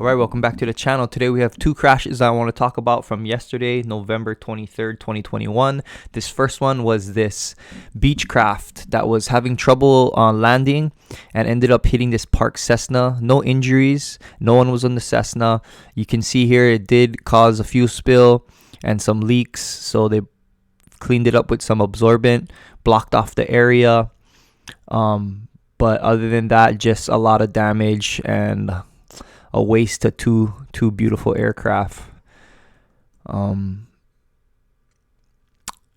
Alright, welcome back to the channel. Today we have two crashes I want to talk about from yesterday, November 23rd, 2021. This first one was this Beechcraft that was having trouble on landing and ended up hitting this Parked Cessna. No injuries, no one was on the Cessna. You can see here it did cause a fuel spill and some leaks, so they cleaned it up with some absorbent, blocked off the area. But other than that, just a lot of damage and a waste to two beautiful aircraft.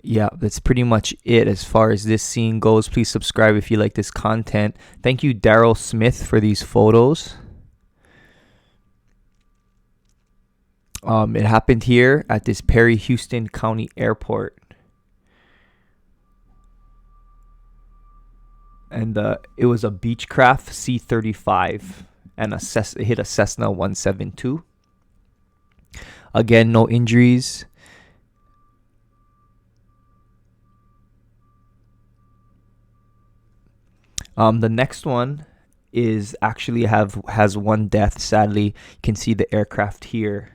Yeah, that's pretty much it as far as this scene goes. Please subscribe if you like this content. Thank you, Daryl Smith, for these photos. It happened here at this Perry Houston County Airport. And it was a Beechcraft C35 and it hit a Cessna 172. Again, no injuries. The next one is actually has one death. Sadly, you can see the aircraft here.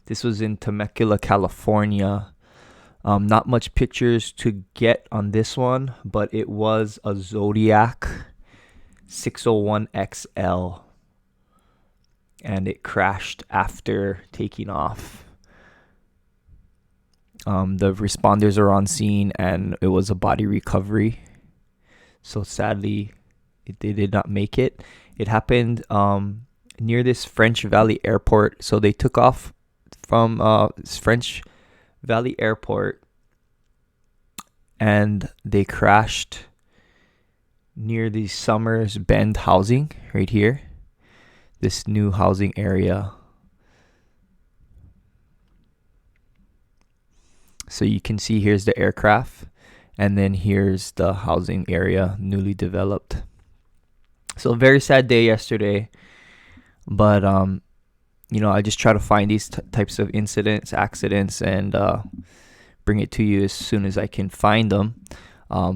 This was in Temecula, California. Not much pictures to get on this one, but it was a Zodiac 601 XL. And it crashed after taking off. The responders are on scene and it was a body recovery. So sadly, they did not make it. It happened near this French Valley Airport. So they took off from this French Valley Airport and they crashed near the Summers Bend housing right here. This new housing area. So you can see here's the aircraft and then here's the housing area, newly developed. So a very sad day yesterday, but I just try to find these types of incidents, accidents, and bring it to you as soon as I can find them.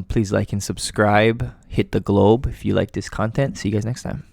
Please like and subscribe, hit the globe if you like this content. See you guys next time.